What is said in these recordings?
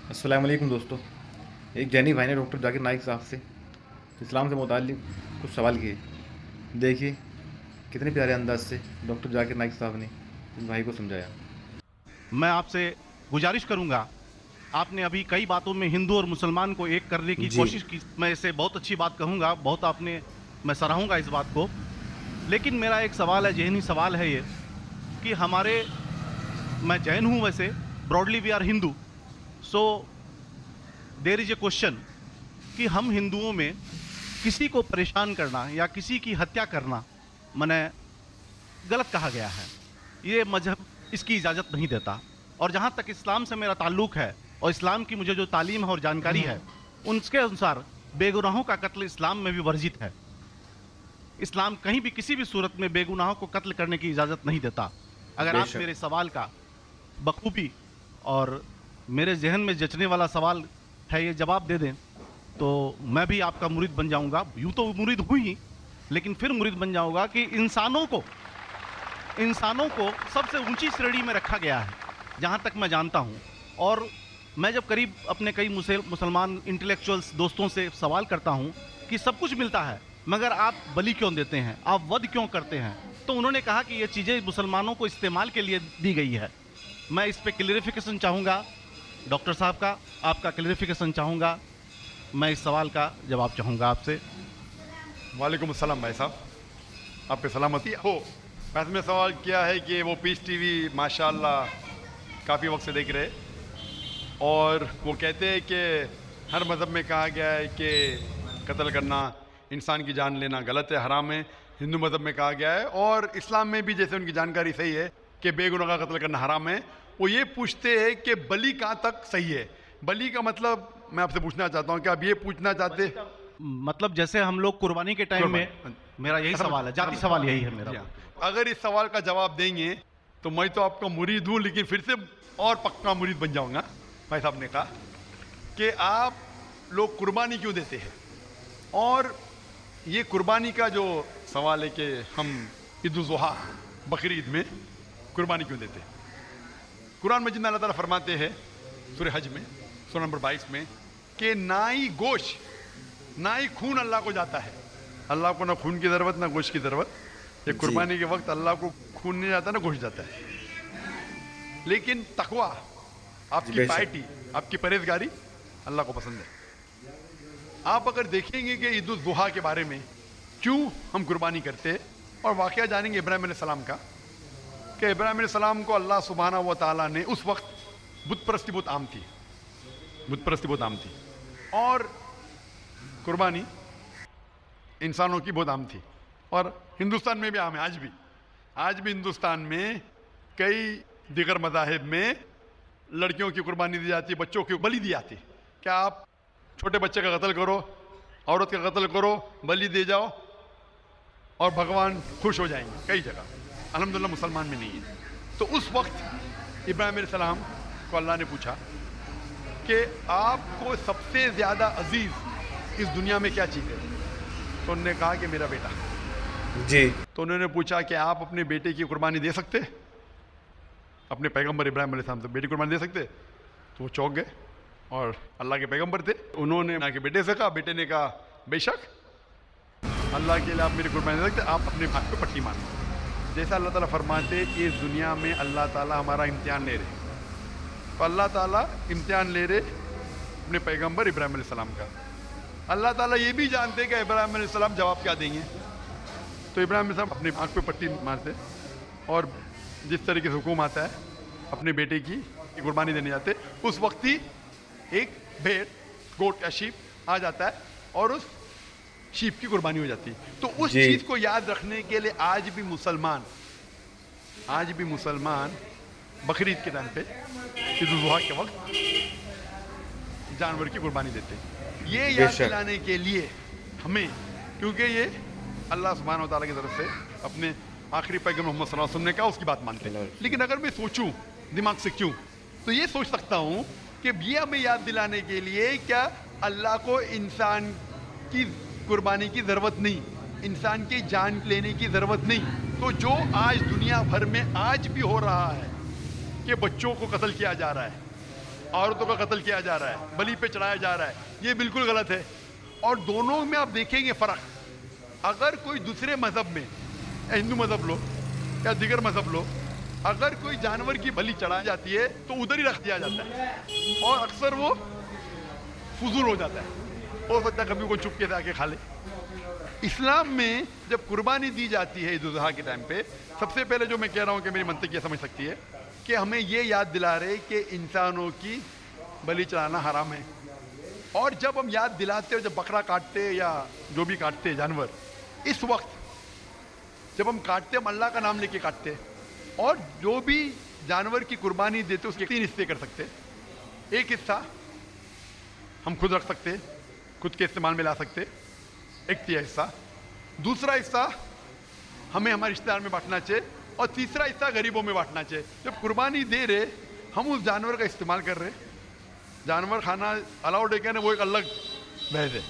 अस्सलाम वालेकुम दोस्तों। एक जैनी भाई ने डॉक्टर जाकिर नाइक साहब से इस्लाम से मुताल्लिक़ कुछ सवाल किए। देखिए कितने प्यारे अंदाज से डॉक्टर जाकिर नाइक साहब ने इस भाई को समझाया। मैं आपसे गुजारिश करूंगा, आपने अभी कई बातों में हिंदू और मुसलमान को एक करने की जी कोशिश की। मैं इसे बहुत अच्छी बात कहूंगा, बहुत आपने, मैं सराहूंगा इस बात को। लेकिन मेरा एक सवाल है, ज़हनी सवाल है ये कि हमारे, मैं जैन हूं वैसे, broadly we are Hindu, so there is a question कि हम हिंदुओं में किसी को परेशान करना या किसी की हत्या करना मने गलत कहा गया है। ये मजहब इसकी इजाज़त नहीं देता। और जहाँ तक इस्लाम से मेरा ताल्लुक़ है और इस्लाम की मुझे जो तालीम है और जानकारी है, उनके अनुसार बेगुनाहों का कत्ल इस्लाम में भी वर्जित है। इस्लाम कहीं भी किसी भी सूरत में बेगुनाहों को कत्ल करने की इजाज़त नहीं देता। अगर आप मेरे सवाल का बखूबी और मेरे जहन में जचने वाला सवाल है ये जवाब दे दें तो मैं भी आपका मुरीद बन जाऊंगा। यूँ तो मुरीद हुई ही, लेकिन फिर मुरीद बन जाऊंगा कि इंसानों को सबसे ऊंची श्रेणी में रखा गया है जहाँ तक मैं जानता हूँ। और मैं जब करीब अपने कई मुसलमान इंटेलेक्चुअल्स दोस्तों से सवाल करता हूँ कि सब कुछ मिलता है मगर आप बलि क्यों देते हैं, आप वध क्यों करते हैं, तो उन्होंने कहा कि ये चीज़ें मुसलमानों को इस्तेमाल के लिए दी गई है। मैं इस पर क्लियरिफिकेशन चाहूँगा डॉक्टर साहब का, आपका क्लियरिफिकेशन चाहूँगा। मैं इस सवाल का जवाब चाहूँगा आपसे। वालेकुम अस्सलाम भाई साहब, आप पे सलामती हो। वैसे में सवाल किया है कि वो पीस टीवी माशाल्लाह काफ़ी वक्त से देख रहे, और वो कहते हैं कि हर मज़हब में कहा गया है कि कत्ल करना, इंसान की जान लेना गलत है, हराम है। हिंदू मज़हब में कहा गया है और इस्लाम में भी, जैसे उनकी जानकारी सही है, कि बेगुनाह का कत्ल करना हराम है। वो ये पूछते हैं कि बलि कहाँ तक सही है। बलि का मतलब मैं आपसे पूछना चाहता हूँ कि आप ये पूछना चाहते, मतलब जैसे हम लोग कुर्बानी के टाइम में, मेरा यही सवाल है, जाती सवाल यही है मेरा। अगर इस सवाल का जवाब देंगे तो मैं तो आपका मुरीद हूँ, लेकिन फिर से और पक्का मुरीद बन जाऊंगा। भाई साहब ने कहा कि आप लोग कुर्बानी क्यों देते हैं, और ये कुर्बानी का जो सवाल है कि हम ईद उल ज़ुहा, बकरी ईद में कुर्बानी क्यों देते हैं। कुरान मजीद में अल्लाह ताला फरमाते हैं सूरह हज में सूरह नंबर 22 में कि ना ही गोश्त ना ही खून अल्लाह को जाता है। अल्लाह को ना खून की ज़रूरत ना गोश्त की ज़रूरत। ये कुर्बानी के वक्त अल्लाह को खून नहीं जाता ना गोश्त जाता है। लेकिन तकवा, आपकी पायटी, आपकी परहेजगारी अल्लाह को पसंद है। आप अगर देखेंगे कि ईद उल ज़ुहा के बारे में क्यों हम कुर्बानी करते हैं, और वाक़या जानेंगे इब्राहिम अलैहिस्सलाम का, कि इब्राहिम अलैहिस्सलाम को अल्लाह सुब्हाना व तआला ने, उस वक्त बुत परस्ती बहुत आम थी, बुत परस्ती बहुत आम थी, और कुर्बानी इंसानों की बहुत आम थी, और हिंदुस्तान में भी आम है। आज भी हिंदुस्तान में कई दिगर मज़ाहिब में लड़कियों की कुर्बानी दी जाती है, बच्चों की बलि दी जाती है। क्या आप छोटे बच्चे का कत्ल करो, औरत का कत्ल करो, बलि दे जाओ और भगवान खुश हो जाएंगे। कई जगह अल्हम्दुलिल्लाह मुसलमान में नहीं है। तो उस वक्त इब्राहिम अलैहिस्सलाम को अल्लाह ने पूछा कि आपको सबसे ज़्यादा अजीज़ इस दुनिया में क्या चीज़ है, तो उन्होंने कहा कि मेरा बेटा जी। तो उन्होंने पूछा कि आप अपने बेटे की कुर्बानी दे सकते, अपने पैगंबर इब्राहिम अलैहिस्सलाम से बेटी कुर्बानी दे सकते। तो वो चौंक गए, और अल्लाह के पैगंबर थे, उन्होंने के बेटे से कहा, बेटे ने कहा बेशक अल्लाह के लिए आप मेरी कुर्बानी दे सकते, आप अपने हाथ पे पट्टी मारो। जैसा अल्लाह ताला फरमाते कि इस दुनिया में अल्लाह ताला हमारा इम्तिहान ले रहे, तो अल्लाह ताला इम्तिहान ले रहे अपने पैगंबर इब्राहिम अलैहिस्सलाम का। अल्लाह ताला ये भी जानते कि इब्राहिम अलैहिस्सलाम जवाब क्या देंगे, तो इब्राहिम अलैहिस्सलाम अपनी आँख पे पट्टी मारते, और जिस तरीके से हुक्म आता है अपने बेटे की कुर्बानी देने जाते, उस वक्त ही एक भेड़, गोट या शीप आ जाता है और उस शीप की कुर्बानी हो जाती है। तो उस चीज़ को याद रखने के लिए आज भी मुसलमान बकरीद के टाइम पे, ईद उल ज़ुहा के वक्त जानवर की कुर्बानी देते हैं। ये याद दिलाने के लिए हमें, क्योंकि ये अल्लाह सुब्हानहू व तआला की तरफ से अपने आखिरी पैगंबर मोहम्मद सल्लल्लाहु अलैहि वसल्लम ने कहा, उसकी बात मानते हैं। लेकिन अगर मैं सोचूं दिमाग से क्यों, तो ये सोच सकता हूँ कि ये हमें याद दिलाने के लिए, क्या अल्लाह को इंसान की कुर्बानी की ज़रूरत नहीं, इंसान की जान लेने की ज़रूरत नहीं। तो जो आज दुनिया भर में आज भी हो रहा है कि बच्चों को कत्ल किया जा रहा है, औरतों का कत्ल किया जा रहा है, बलि पे चढ़ाया जा रहा है, ये बिल्कुल गलत है। और दोनों में आप देखेंगे फर्क। अगर कोई दूसरे मजहब में, हिंदू मजहब लो या दीगर मजहब लो, अगर कोई जानवर की बलि चढ़ाई जाती है तो उधर ही रख दिया जाता है और अक्सर वो फजूल हो जाता है। हो सकता है कभी कोई चुपके से आके खा ले। इस्लाम में जब कुर्बानी दी जाती है ईद उल अजहा के टाइम पे, सबसे पहले जो मैं कह रहा हूँ कि मेरी मंतक ये समझ सकती है कि हमें ये याद दिला रहे कि इंसानों की बलि चढ़ाना हराम है। और जब हम याद दिलाते हो, जब बकरा काटते या जो भी काटते जानवर, इस वक्त जब हम काटते, हम अल्लाह का नाम लेके काटते। और जो भी जानवर की कुर्बानी देते उसके 3 हिस्से कर सकते। एक हिस्सा हम खुद रख सकते, खुद के इस्तेमाल में ला सकते, एक तिहाई हिस्सा। दूसरा हिस्सा हमें हमारे रिश्तेदार में बांटना चाहिए और तीसरा हिस्सा गरीबों में बांटना चाहिए। जब कुर्बानी दे रहे हम उस जानवर का इस्तेमाल कर रहे, जानवर खाना अलाउड है क्या ना, वो एक अलग बहस है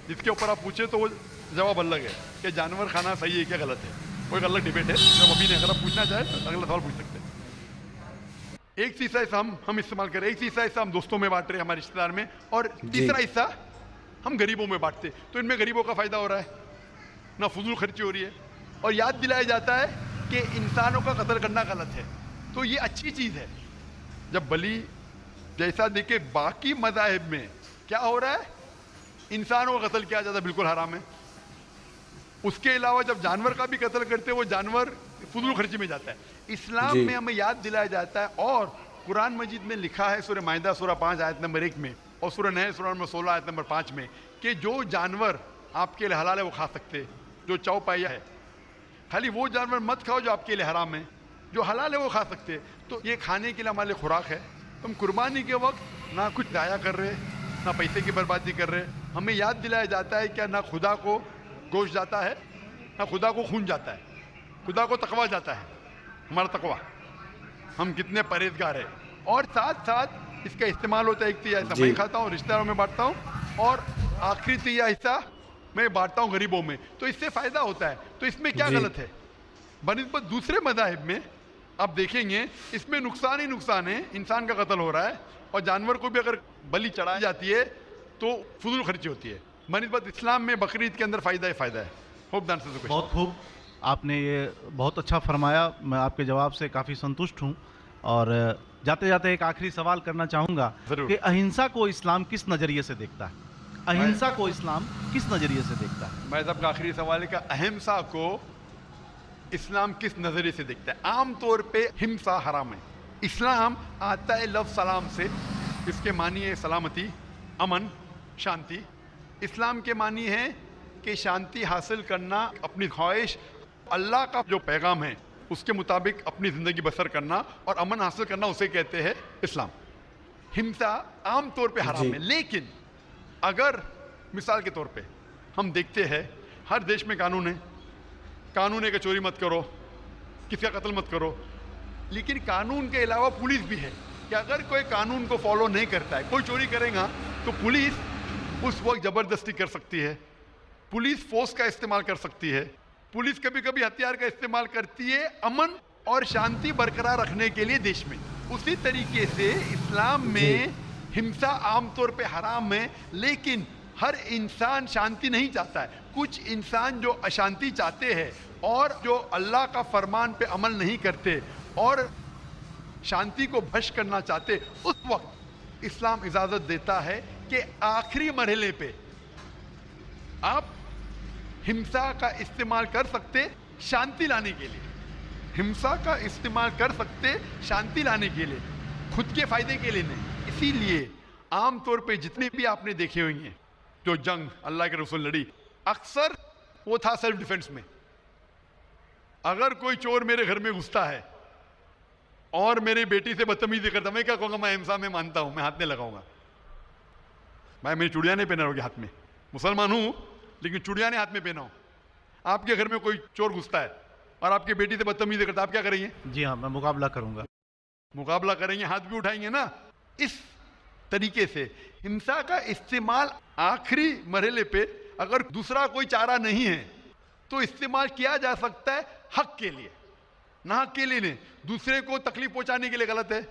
जिसके ऊपर आप पूछे तो वो जवाब अलग है कि जानवर खाना सही है क्या गलत है, वो एक अलग डिबेट है। जब अभी नहीं, अगर आप पूछना चाहे तो अगला सवाल पूछ सकते हैं। एक तीसरा हिस्सा हम इस्तेमाल करें, एक तीसरा हिस्सा हम दोस्तों में बांट रहे हैं, हमारे रिश्तेदार में, और तीसरा हिस्सा हम गरीबों में बांटते। तो इनमें गरीबों का फायदा हो रहा है, ना फजूल खर्ची हो रही है, और याद दिलाया जाता है कि इंसानों का कत्ल करना गलत है। तो ये अच्छी चीज़ है। जब बलि जैसा देखे बाकी मज़ाहिब में क्या हो रहा है, इंसानों का कत्ल किया जाता है, बिल्कुल हराम है। उसके अलावा जब जानवर का भी कत्ल करते हैं वो जानवर फजूल खर्ची में जाता है। इस्लाम में हमें याद दिलाया जाता है, और कुरान मजीद में लिखा है सूरह माइदा सूरह 5 आयत नंबर 1 में और सूरह नहल सूरह नंबर 16 आयत नंबर 5 में कि जो जानवर आपके लिए हलाल है वो खा सकते, जो चौपाया है। खाली वो जानवर मत खाओ जो आपके लिए हराम है, जो हलाल है वो खा सकते। तो ये खाने के लिए हमारे लिए खुराक है। तुम कुर्बानी के वक्त ना कुछ दाया कर रहे, ना पैसे की बर्बादी कर रहे। हमें याद दिलाया जाता है क्या ना खुदा को गोश्त जाता है, ना खुदा को खून जाता है, खुदा को तकवा जाता है। हमारा तकवा, हम कितने परहेजगार है। और साथ साथ इसका इस्तेमाल होता है, एक तिहाई हिस्सा मैं खाता हूँ, रिश्तेदारों में बांटता हूँ, और आखिरी तिहाई हिस्सा मैं बांटता हूँ गरीबों में। तो इससे फायदा होता है। तो इसमें क्या गलत है? बनिस्बत दूसरे मज़ाहिब में आप देखेंगे इसमें नुकसान ही नुकसान है। इंसान का कत्ल हो रहा है और जानवर को भी अगर बलि चढ़ाई जाती है तो फजूल खर्ची होती है। बनिस्बत इस्लाम में बकरीद के अंदर फ़ायदा ही फ़ायदा है। Hope the answer the question. बहुत खूब, आपने ये बहुत अच्छा फरमाया। मैं आपके जवाब से काफ़ी संतुष्ट हूँ। और जाते जाते एक आखिरी सवाल करना चाहूँगा कि अहिंसा को इस्लाम किस नज़रिए से देखता है? अहिंसा को इस्लाम किस नज़रिए से देखता है? मैं सबका आखिरी सवाल है कि अहिंसा को इस्लाम किस नज़रिए से देखता है? आम तौर पे हिंसा हराम है। इस्लाम आता है लफ्ज़ सलाम से, इसके मानी है सलामती, अमन, शांति। इस्लाम के मानी है कि शांति हासिल करना, अपनी ख्वाहिश, अल्लाह का जो पैगाम है उसके मुताबिक अपनी ज़िंदगी बसर करना और अमन हासिल करना, उसे कहते हैं इस्लाम। हिंसा आम तौर पे हराम है। लेकिन अगर मिसाल के तौर पे हम देखते हैं हर देश में कानून है, कानून है कि चोरी मत करो, किसी का कत्ल मत करो। लेकिन कानून के अलावा पुलिस भी है कि अगर कोई कानून को फॉलो नहीं करता है, कोई चोरी करेगा तो पुलिस उस वक्त ज़बरदस्ती कर सकती है, पुलिस फोर्स का इस्तेमाल कर सकती है, पुलिस कभी कभी हथियार का इस्तेमाल करती है अमन और शांति बरकरार रखने के लिए देश में। उसी तरीके से इस्लाम में हिंसा आमतौर पे हराम है, लेकिन हर इंसान शांति नहीं चाहता है। कुछ इंसान जो अशांति चाहते हैं और जो अल्लाह का फरमान पे अमल नहीं करते और शांति को भ्रष्ट करना चाहते, उस वक्त इस्लाम इजाज़त देता है कि आखिरी मरहले पे आप हिंसा का इस्तेमाल कर सकते शांति लाने के लिए, हिंसा का इस्तेमाल कर सकते शांति लाने के लिए, खुद के फायदे के लिए नहीं। इसीलिए आमतौर पे जितने भी आपने देखे होंगे जो जंग अल्लाह के रसूल लड़ी, अक्सर वो था सेल्फ डिफेंस में। अगर कोई चोर मेरे घर में घुसता है और मेरी बेटी से बदतमीजी करता, मैं क्या कहूँगा? मैं हिंसा में मानता हूँ, मैं हाथ नहीं लगाऊंगा। मैं मेरी चूड़ियाँ नहीं पहना होगी हाथ में, मुसलमान हूँ लेकिन चूड़ियाँ नहीं हाथ में पहना हूँ। आपके घर में कोई चोर घुसता है और आपकी बेटी से बदतमीजी करता, आप क्या करेंगे? जी हाँ, मैं मुकाबला करूँगा। मुकाबला करेंगे, हाथ भी उठाएंगे ना। इस तरीके से हिंसा का इस्तेमाल आखिरी मरहले पे, अगर दूसरा कोई चारा नहीं है तो इस्तेमाल किया जा सकता है हक के लिए, ना हक के लिए नहीं। दूसरे को तकलीफ पहुंचाने के लिए गलत है,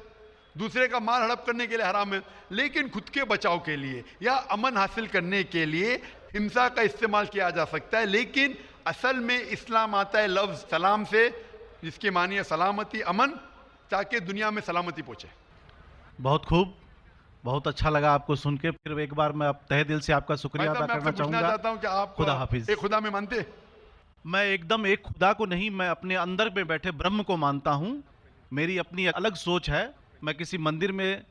दूसरे का माल हड़प करने के लिए हराम है, लेकिन खुद के बचाव के लिए या अमन हासिल करने के लिए हिंसा का इस्तेमाल किया जा सकता है। लेकिन असल में इस्लाम आता है लफ्ज़ सलाम से, जिसकी मानी है सलामती, अमन, ताकि दुनिया में सलामती पहुंचे। बहुत खूब, बहुत अच्छा लगा आपको सुन के। फिर एक बार मैं तहे दिल से आपका शुक्रिया अदा करना पूछना चाहता हूं कि आप खुदा हाफिज। एक खुदा में मानते? मैं एकदम एक खुदा को नहीं, मैं अपने अंदर में बैठे ब्रह्म को मानता हूं। मेरी अपनी अलग सोच है। मैं किसी मंदिर में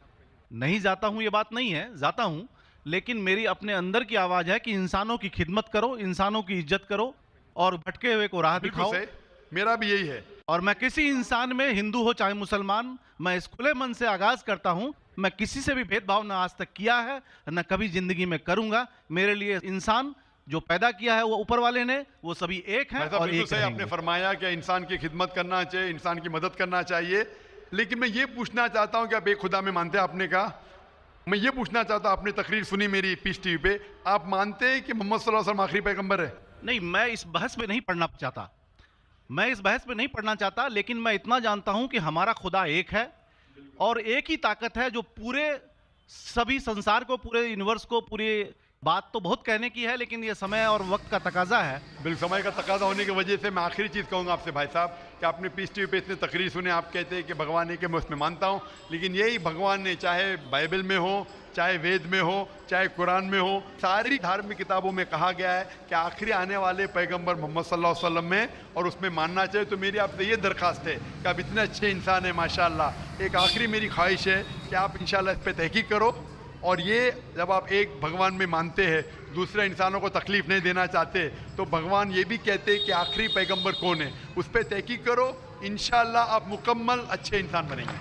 नहीं जाता हूं, ये बात नहीं है, जाता हूं, लेकिन मेरी अपने अंदर की आवाज है कि इंसानों की खिदमत करो, इंसानों की इज्जत करो और भटके हुए को राह दिखाओ। मेरा भी यही है। और मैं किसी इंसान में, हिंदू हो चाहे मुसलमान, मैं इस खुले मन से आगाज करता हूं। मैं किसी से भी भेदभाव ना आज तक किया है, न कभी जिंदगी में करूंगा। मेरे लिए इंसान जो पैदा किया है वो ऊपर वाले ने, वो सभी एक हैं और एक रहेंगे। आपने फरमाया कि इंसान की खिदमत करना चाहिए, इंसान की मदद करना चाहिए, लेकिन मैं ये पूछना चाहता हूं कि आप एक खुदा में मानते हैं? आपने कहा, मैं ये पूछना चाहता हूं, आपने तकरीर सुनी मेरी पीस टीवी पे, आप मानते हैं कि मोहम्मद सल्लल्लाहु अलैहि वसल्लम आखिरी पैगंबर है? नहीं, मैं इस बहस में नहीं पढ़ना चाहता, मैं इस बहस में नहीं पढ़ना चाहता, लेकिन मैं इतना जानता हूं कि हमारा खुदा एक है और एक ही ताकत है जो पूरे सभी संसार को, पूरे यूनिवर्स को, पूरी बात तो बहुत कहने की है, लेकिन ये समय और वक्त का तकाजा है। बिल्कुल, समय का तकाजा होने की वजह से मैं आखिरी चीज़ कहूँगा आपसे भाई साहब कि आपने पीस टीवी पे इतने तकरीर सुने, आप कहते हैं कि भगवान एक है, मैं उसमें मानता हूँ, लेकिन यही भगवान ने चाहे बाइबल में हो, चाहे वेद में हो, चाहे कुरान में हो, सारी धार्मिक किताबों में कहा गया है कि आखिरी आने वाले पैगंबर मोहम्मद सल्लल्लाहु अलैहि वसल्लम में, और उसमें मानना चाहिए। तो मेरी आपसे ये दरख्वास्त है कि आप इतने अच्छे इंसान हैं माशाल्लाह, एक आखिरी मेरी ख्वाहिश है कि आप इंशाल्लाह इस पर तहकीक करो, और ये जब आप एक भगवान में मानते हैं, दूसरे इंसानों को तकलीफ नहीं देना चाहते, तो भगवान ये भी कहते हैं कि आखिरी पैगंबर कौन है, उस पर तहकीक करो, इंशाल्लाह आप मुकम्मल अच्छे इंसान बनेंगे।